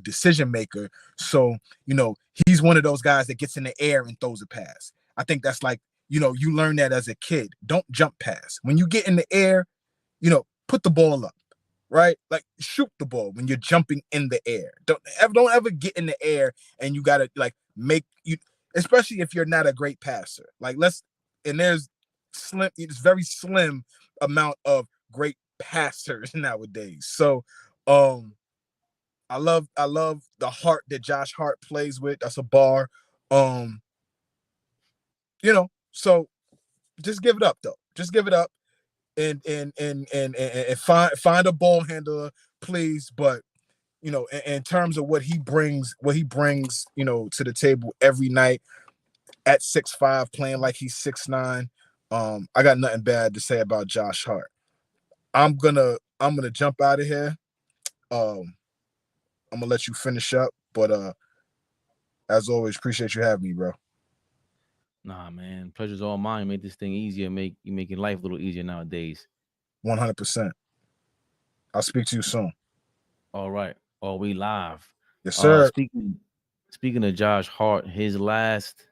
decision maker. So, he's one of those guys that gets in the air and throws a pass. I think that's like, you learn that as a kid. Don't jump pass. When you get in the air, put the ball up, right? Like shoot the ball when you're jumping in the air. Don't ever get in the air and you got to like especially if you're not a great passer. Like there's very slim amount of great passers nowadays. So I love the heart that Josh Hart plays with. That's a bar. So just give it up though. Just give it up and find a ball handler, please. But in terms of what he brings, to the table every night at 6'5", playing like he's 6'9", I got nothing bad to say about Josh Hart. I'm gonna jump out of here. I'm gonna let you finish up, but as always, appreciate you having me, bro. Nah, man, pleasure's all mine. Make this thing easier. Making life a little easier nowadays. 100%. I'll speak to you soon. All right. Oh, we live. Yes, sir. Speaking of Josh Hart, his last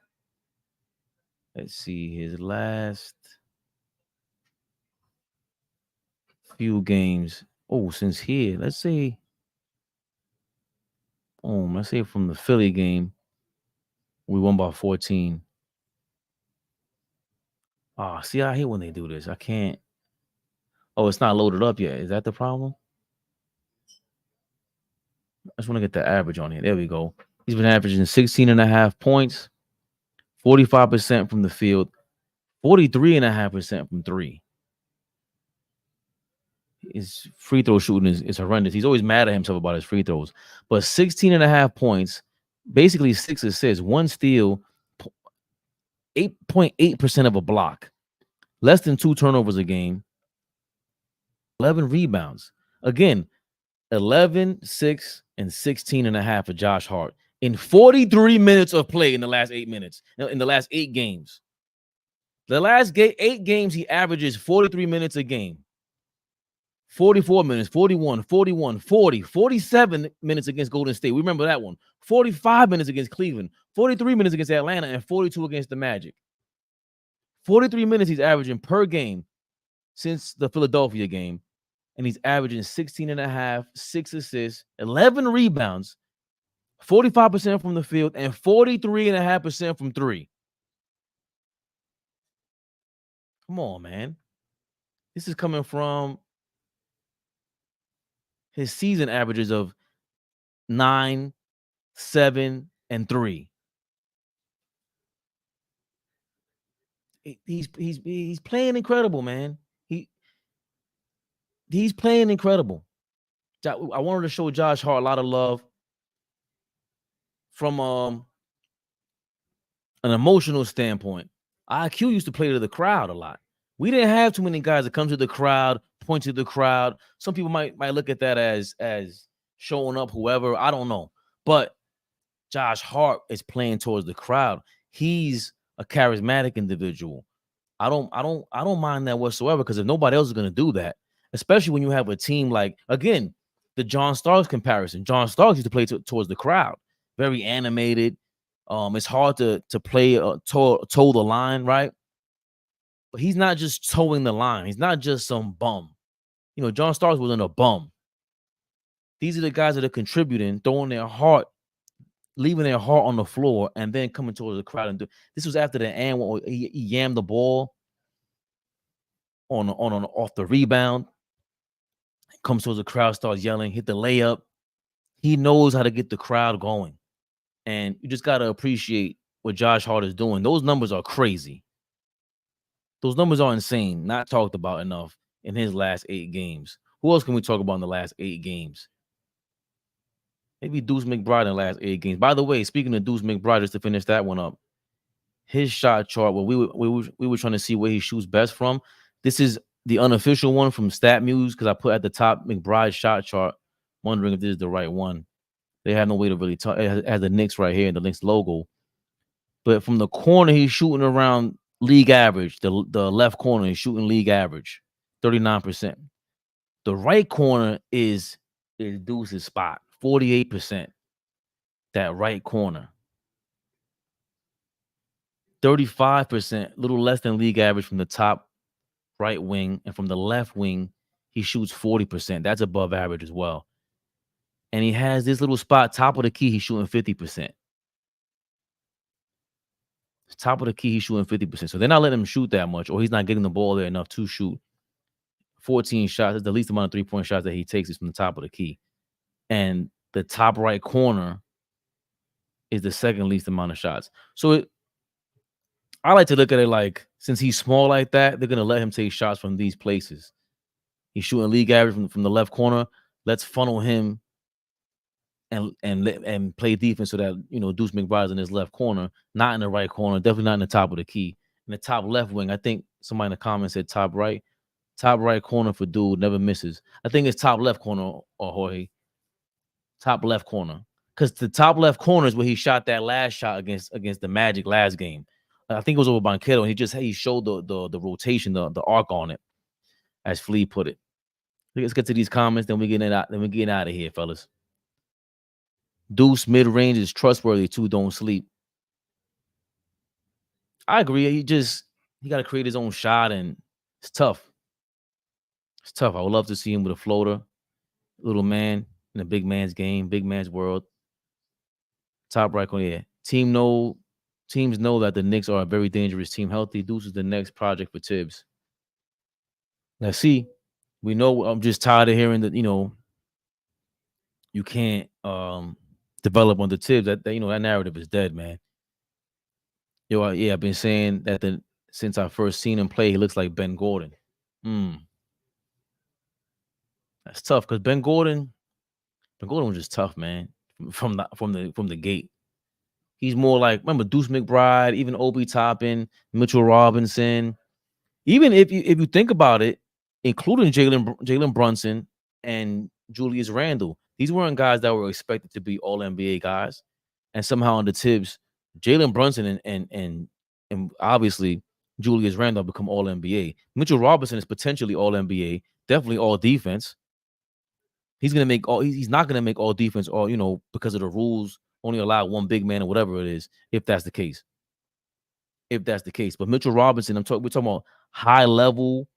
few games. Oh, since here, let's say from the Philly game, we won by 14. See, I hate when they do this. I can't. Oh, it's not loaded up yet. Is that the problem? I just want to get the average on here. There we go. He's been averaging 16.5 points, 45% from the field, 43.5% from three. His free throw shooting is horrendous. He's always mad at himself about his free throws. But 16.5 points, basically 6 assists, 1 steal, 8.8% of a block, less than 2 turnovers a game, 11 rebounds. Again, 11, 6, and 16.5 for Josh Hart in 43 minutes of play in the last 8 minutes, in the last 8 games. The last 8 games, he averages 43 minutes a game. 44 minutes, 41, 41, 40, 47 minutes against Golden State. We remember that one. 45 minutes against Cleveland, 43 minutes against Atlanta, and 42 against the Magic. 43 minutes he's averaging per game since the Philadelphia game, and he's averaging 16.5, 6 assists, 11 rebounds, 45% from the field, and 43.5% from 3. Come on, man. This is coming from his season averages of 9, 7, and 3. He's playing incredible, man. He's playing incredible. I wanted to show Josh Hart a lot of love from an emotional standpoint. IQ used to play to the crowd a lot. We didn't have too many guys that come to the crowd, point to the crowd. Some people might look at that as showing up, whoever. I don't know. But Josh Hart is playing towards the crowd. He's a charismatic individual. I don't mind that whatsoever, because if nobody else is going to do that, especially when you have a team like, again, the John Starks comparison. John Starks used to play towards the crowd, very animated. It's hard to play toe the line, right? But he's not just towing the line. He's not just some bum. You know, John Starks wasn't a bum. These are the guys that are contributing, throwing their heart, leaving their heart on the floor, and then coming towards the crowd. And this was after the end when he yammed the ball on off the rebound. Comes towards the crowd, starts yelling, hit the layup. He knows how to get the crowd going. And you just got to appreciate what Josh Hart is doing. Those numbers are crazy. Those numbers are insane. Not talked about enough in his last 8 games. Who else can we talk about in the last 8 games? Maybe Deuce McBride in the last 8 games. By the way, speaking of Deuce McBride, just to finish that one up, his shot chart, where we were trying to see where he shoots best from. This is the unofficial one from StatMuse, because I put at the top McBride shot chart, wondering if this is the right one. They have no way to really tell. It has the Knicks right here, the Knicks logo. But from the corner, he's shooting around league average. The left corner is shooting league average, 39%. The right corner is Deuce's spot, 48%. That right corner. 35%, a little less than league average from the top right wing. And from the left wing, he shoots 40%. That's above average as well. And he has this little spot, top of the key, he's shooting 50%. Top of the key, he's shooting 50%. So they're not letting him shoot that much, or he's not getting the ball there enough to shoot. 14 shots. That's the least amount of 3-point shots that he takes is from the top of the key. And the top right corner is the second least amount of shots. So I like to look at it like, since he's small like that, they're going to let him take shots from these places. He's shooting league average from the left corner. Let's funnel him and play defense so that, you know, Deuce McBride's in his left corner, not in the right corner, definitely not in the top of the key. In the top left wing, I think somebody in the comments said top right corner for Dude, never misses. I think it's top left corner, or Jorge. Top left corner. Because the top left corner is where he shot that last shot against the Magic last game. I think it was over Banchero, and he showed the rotation, the arc on it, as Flea put it. Let's get to these comments, then we get out of here, fellas. Deuce mid-range is trustworthy too. Don't sleep. I agree. He got to create his own shot, and it's tough. It's tough. I would love to see him with a floater, little man in a big man's game, big man's world. Top right corner. Yeah. Teams know that the Knicks are a very dangerous team. Healthy Deuce is the next project for Tibbs. Let's see. We know. I'm just tired of hearing that, you know, you can't develop on the Tibbs. That narrative is dead, man. I've been saying that since I first seen him play, he looks like Ben Gordon. That's tough, because Ben Gordon was just tough, man. From the gate, He's more like, remember, Deuce McBride, even Obi Toppin, Mitchell Robinson. Even if you think about it, including Jalen Brunson and Julius Randle, these weren't guys that were expected to be all NBA guys. And somehow on the Tibbs, Jalen Brunson and obviously Julius Randle become all NBA. Mitchell Robinson is potentially all NBA, definitely all defense. He's not gonna make all defense, or because of the rules only allow one big man or whatever it is, if that's the case. But Mitchell Robinson, we're talking about high level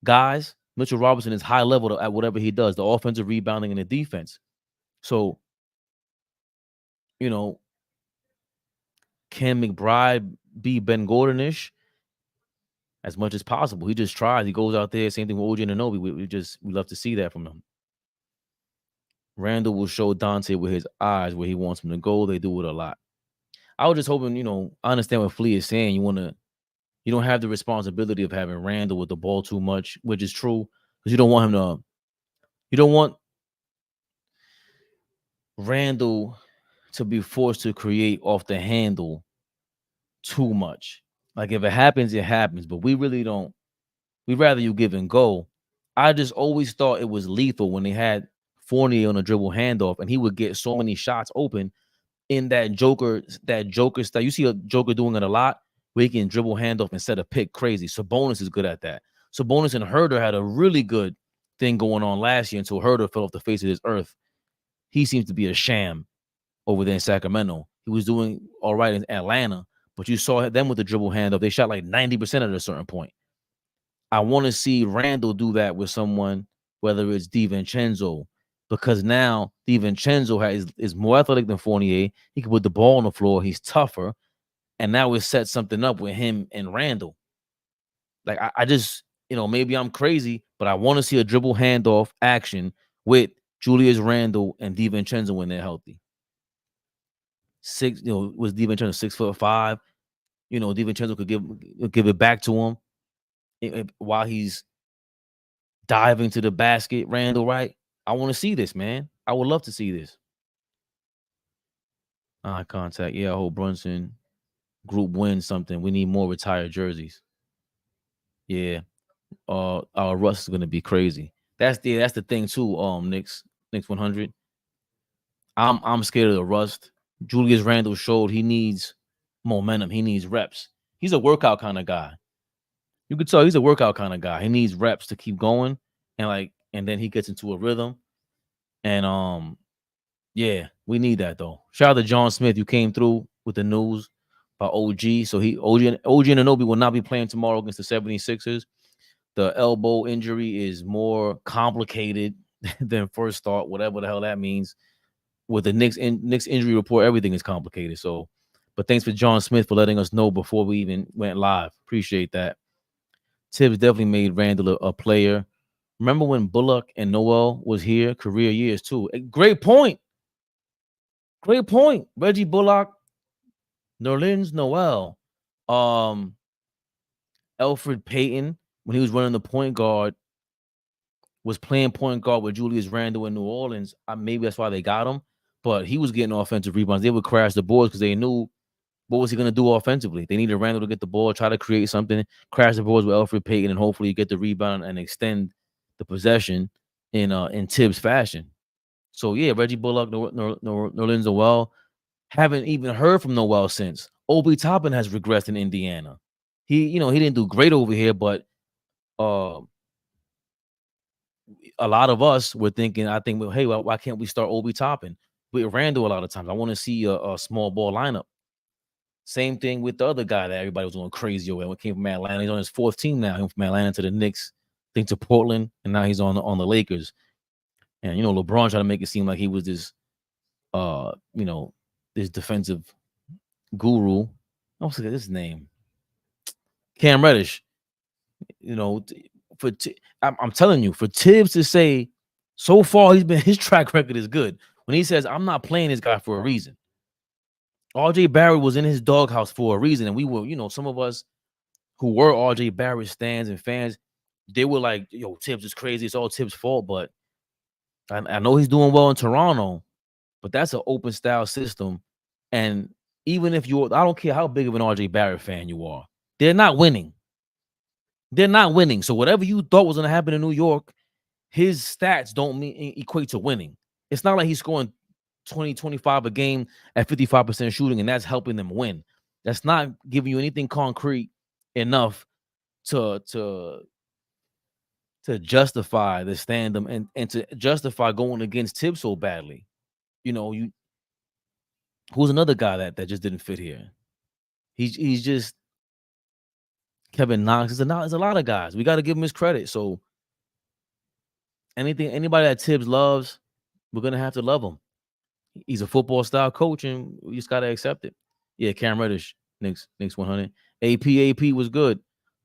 guys. Mitchell Robinson is high level at whatever he does, the offensive rebounding and the defense. So, can McBride be Ben Gordon-ish as much as possible? He just tries. He goes out there. Same thing with OG Anunoby. We love to see that from him. Randall will show Dante with his eyes where he wants him to go. They do it a lot. I was just hoping, I understand what Flea is saying. You don't have the responsibility of having Randall with the ball too much, which is true, because you don't want Randall to be forced to create off the handle too much. Like, if it happens, it happens. But we really don't. We'd rather you give and go. I just always thought it was lethal when they had Fournier on a dribble handoff, and he would get so many shots open in that Joker style. You see a Joker doing it a lot, where he can dribble handoff and set a pick crazy. Sabonis is good at that. Sabonis and Herter had a really good thing going on last year until Herter fell off the face of this earth. He seems to be a sham over there in Sacramento. He was doing all right in Atlanta, but you saw them with the dribble handoff. They shot like 90% at a certain point. I want to see Randall do that with someone, whether it's DiVincenzo, because now DiVincenzo is more athletic than Fournier. He can put the ball on the floor. He's tougher. And now it sets something up with him and Randall. Like, I just, maybe I'm crazy, but I want to see a dribble handoff action with Julius Randle and DiVincenzo when they're healthy. Was DiVincenzo 6'5"? DiVincenzo could give it back to him while he's diving to the basket. Randle, right? I want to see this, man. I would love to see this. Eye contact. Yeah, I hope Brunson group wins something. We need more retired jerseys. Yeah. Our Russ is gonna be crazy. That's the thing too. Knicks 100. I'm scared of the rust. Julius Randle showed he needs momentum. He needs reps. He's a workout kind of guy. You could tell he's a workout kind of guy. He needs reps to keep going, and then he gets into a rhythm. And yeah, we need that though. Shout out to John Smith, who came through with the news about OG. So OG and Anunoby will not be playing tomorrow against the 76ers. The elbow injury is more complicated than first thought, whatever the hell that means. With the Knicks injury report, everything is complicated. So, but thanks for John Smith for letting us know before we even went live. Appreciate that. Tibbs definitely made Randall a player. Remember when Bullock and Noel was here? Career years too. Great point. Reggie Bullock, Nerlens Noel, Elfrid Payton, when he was running the point guard, was playing point guard with Julius Randle in New Orleans. Maybe that's why they got him, but he was getting offensive rebounds. They would crash the boards because they knew what was he going to do offensively. They needed Randle to get the ball, try to create something, crash the boards with Elfrid Payton, and hopefully get the rebound and extend the possession in Tibbs fashion. So yeah, Reggie Bullock, Nerlens Noel. Haven't even heard from Noel since. Obi Toppin has regressed in Indiana. He didn't do great over here, but a lot of us were thinking, hey, why can't we start Obi Toppin with Randall a lot of times? I want to see a small ball lineup. Same thing with the other guy that everybody was going crazy over. When came from Atlanta, he's on his fourth team now. He went from Atlanta to the Knicks, I think to Portland, and now he's on the Lakers. And LeBron tried to make it seem like he was this, this defensive guru. I was looking at his name, Cam Reddish. I'm telling you, for Tibbs to say so far his track record is good. When he says I'm not playing this guy for a reason. RJ Barrett was in his doghouse for a reason, and we were, some of us who were RJ Barrett stands and fans, they were like, "Yo, Tibbs is crazy. It's all Tibbs' fault." But I know he's doing well in Toronto, but that's an open style system, and even if you're, I don't care how big of an RJ Barrett fan you are, they're not winning. They're not winning. So whatever you thought was going to happen in New York, his stats don't equate to winning. It's not like he's scoring 20, 25 a game at 55% shooting, and that's helping them win. That's not giving you anything concrete enough to justify the stand-up and to justify going against Tibbs so badly. You know, who's another guy that just didn't fit here? He's just Kevin Knox. There's a lot of guys. We got to give him his credit. So anybody that Tibbs loves, we're gonna have to love him. He's a football style coach, and we just gotta accept it. Yeah, Cam Reddish, Knicks 100. AP was good.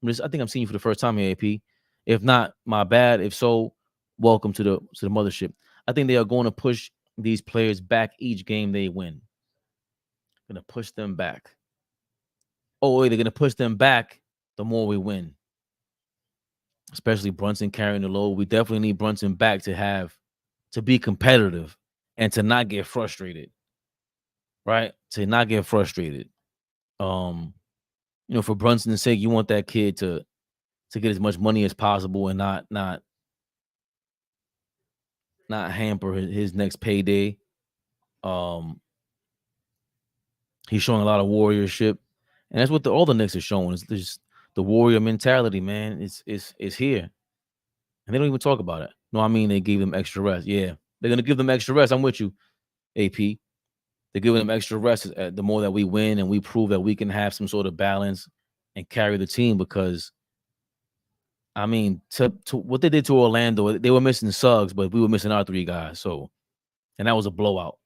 I think I'm seeing you for the first time here, AP. If not, my bad. If so, welcome to the mothership. I think they are going to push these players back each game they win. Gonna push them back. Oh, wait, they're gonna push them back the more we win. Especially Brunson carrying the load. We definitely need Brunson back to be competitive and to not get frustrated. Right? To not get frustrated. You know, for Brunson's sake, you want that kid to get as much money as possible and not hamper his next payday. He's showing a lot of warriorship, and that's what all the Knicks are showing. Is just the warrior mentality, man. It's here, and they don't even talk about it. No, I mean they gave them extra rest. Yeah, they're gonna give them extra rest. I'm with you, AP. They're giving them extra rest the more that we win and we prove that we can have some sort of balance and carry the team. Because, I mean, to what they did to Orlando, they were missing Suggs, but we were missing our three guys. So, and that was a blowout.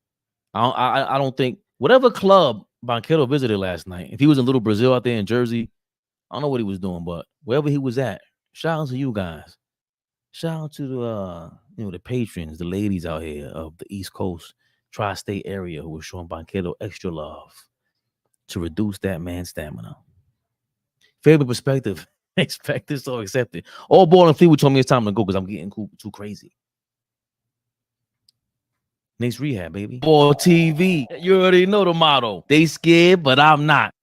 I don't think whatever club Banchero visited last night, if he was in Little Brazil out there in Jersey, I don't know what he was doing, but wherever he was at, shout out to you guys. Shout out to the the patrons, the ladies out here of the East Coast, tri-state area who were showing Banchero extra love to reduce that man's stamina. Fabian perspective, expect this or accept it. AllBall and Fleetwood told me it's time to go because I'm getting too crazy. Knicks Rehab, baby. AllBall TV. You already know the motto. They scared, but I'm not.